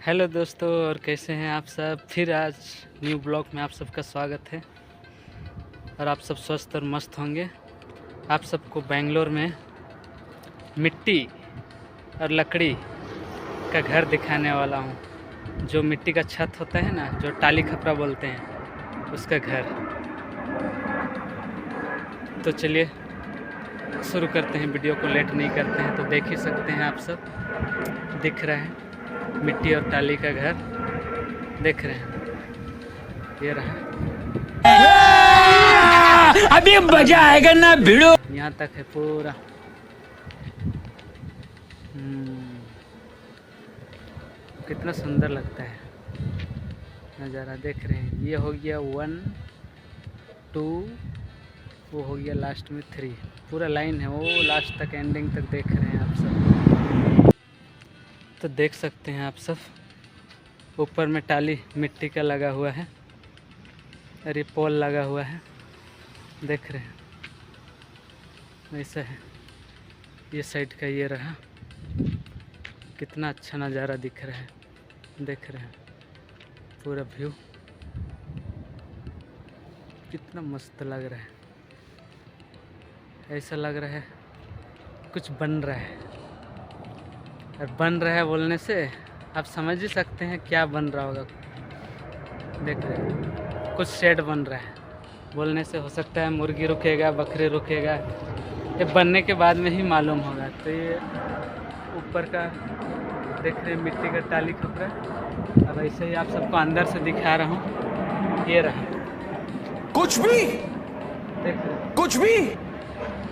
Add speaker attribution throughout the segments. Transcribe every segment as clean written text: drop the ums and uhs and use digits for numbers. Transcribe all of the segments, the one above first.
Speaker 1: Hello दोस्तों, और कैसे हैं आप सब। फिर आज न्यू ब्लॉग में आप सबका स्वागत है और आप सब स्वस्थ और मस्त होंगे। आप सबको बेंगलोर में मिट्टी और लकड़ी का घर दिखाने वाला हूँ। जो मिट्टी का छत होता है ना, जो टाली खपरा बोलते हैं, उसका घर। तो चलिए शुरू करते हैं, वीडियो को लेट नहीं करते हैं। तो देख ही सकते हैं आप सब, दिख रहा है मिट्टी और टाली का घर, देख रहे हैं। ये रहा,
Speaker 2: अभी मजा आएगा ना भिड़ो।
Speaker 1: यहाँ तक है पूरा। कितना सुंदर लगता है नज़ारा, देख रहे हैं। ये हो गया 1 2, वो हो गया लास्ट में 3। पूरा लाइन है, वो लास्ट तक एंडिंग तक देख रहे हैं आप सब। तो देख सकते हैं आप सब, ऊपर में टाली मिट्टी का लगा हुआ है और ये पोल लगा हुआ है, देख रहे हैं। ऐसा है, ये साइड का ये रहा। कितना अच्छा नज़ारा दिख रहा है, देख रहे हैं पूरा व्यू। कितना मस्त लग रहा है। ऐसा लग रहा है कुछ बन रहा है, और बन रहा है बोलने से आप समझ ही सकते हैं क्या बन रहा होगा। देख रहे हैं कुछ शेड बन रहा है, बोलने से हो सकता है मुर्गी रुकेगा, बकरी रुकेगा, ये बनने के बाद में ही मालूम होगा। तो ये ऊपर का देख रहे हैं मिट्टी का टाली खपरा। अब ऐसे ही आप सबको अंदर से दिखा रहा हूँ। ये रहा,
Speaker 2: कुछ भी
Speaker 1: देख रहे हैं
Speaker 2: कुछ भी।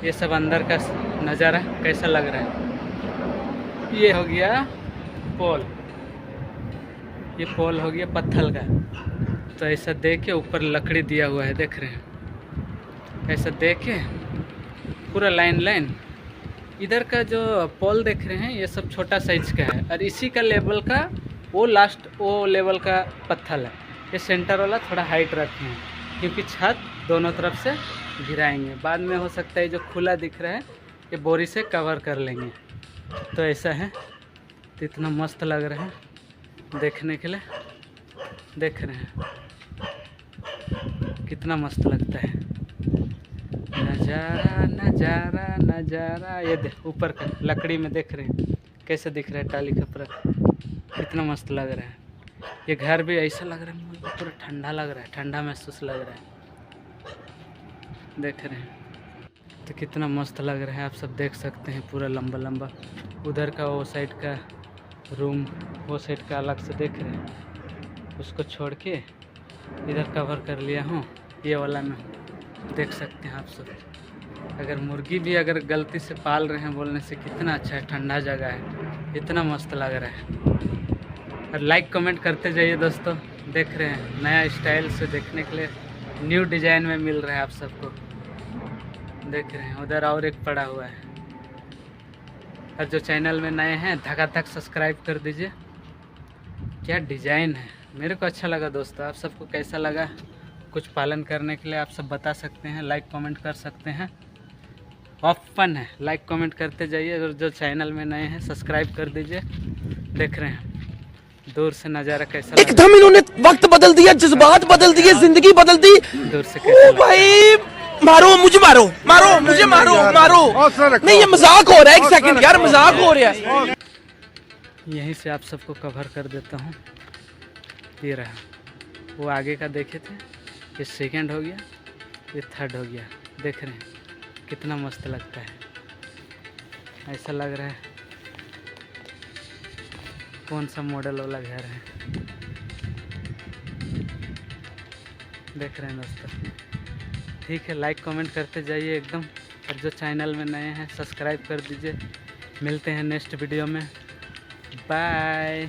Speaker 1: ये सब अंदर का नज़ारा कैसा लग रहा है। ये हो गया पोल, ये पोल हो गया पत्थर का। तो ऐसा देख के ऊपर लकड़ी दिया हुआ है, देख रहे हैं। ऐसा देख के पूरा लाइन लाइन। इधर का जो पोल देख रहे हैं, ये सब छोटा साइज का है, और इसी का लेवल का वो लास्ट वो लेवल का पत्थर है। ये सेंटर वाला थोड़ा हाइट रखे हैं, क्योंकि छत दोनों तरफ से घिराएंगे। बाद में हो सकता है जो खुला दिख रहा है ये बोरी से कवर कर लेंगे। तो ऐसा है। तो इतना मस्त लग रहा है देखने के लिए, देख रहे हैं कितना मस्त लगता है नज़ारा नज़ारा नज़ारा। ये ऊपर का लकड़ी में देख रहे हैं कैसे दिख रहा है टाली खपरा, कितना मस्त लग रहा है। ये घर भी ऐसा लग रहा है मुझे पूरा ठंडा लग रहा है, ठंडा महसूस लग रहा है, देख रहे हैं। तो कितना मस्त लग रहा है, आप सब देख सकते हैं पूरा लंबा लंबा। उधर का वो साइड का रूम, वो साइड का अलग से देख रहे हैं। उसको छोड़ के इधर कवर कर लिया हूँ, ये वाला में देख सकते हैं आप सब। अगर मुर्गी भी अगर गलती से पाल रहे हैं बोलने से, कितना अच्छा है, ठंडा जगह है, इतना मस्त लग रहा है। और लाइक कमेंट करते जाइए दोस्तों, देख रहे हैं नया स्टाइल से देखने के लिए, न्यू डिजाइन में मिल रहा है आप सबको, देख रहे हैं। उधर और एक पड़ा हुआ है। और जो चैनल में नए हैं धक सब्सक्राइब कर दीजिए। क्या डिज़ाइन है, मेरे को अच्छा लगा दोस्तों। आप सबको कैसा लगा, कुछ पालन करने के लिए आप सब बता सकते हैं, लाइक कमेंट कर सकते हैं। ओपन है, लाइक कमेंट करते जाइए। और जो चैनल में नए हैं सब्सक्राइब कर दीजिए। देख रहे हैं दूर से नज़ारा कैसा,
Speaker 2: एकदम इन्होंने वक्त बदल दिया, जज्बात बदल दिए, जिंदगी बदल दी।
Speaker 1: दूर से कैसा
Speaker 2: भाई मारो मुझे, मारो मारो मुझे, मारो मारो। नहीं ये मजाक हो रहा है, एक सेकंड यार, मजाक हो रहा है।
Speaker 1: यहीं से आप सबको कवर कर देता हूँ। ये रहा, वो आगे का देखे थे, ये सेकंड हो गया, ये थर्ड हो गया। देख रहे हैं कितना मस्त लगता है। ऐसा लग रहा है कौन सा मॉडल वाला घर है, देख रहे हैं दोस्तों। ठीक है, लाइक कमेंट करते जाइए एकदम। और जो चैनल में नए हैं सब्सक्राइब कर दीजिए। मिलते हैं नेक्स्ट वीडियो में, बाय।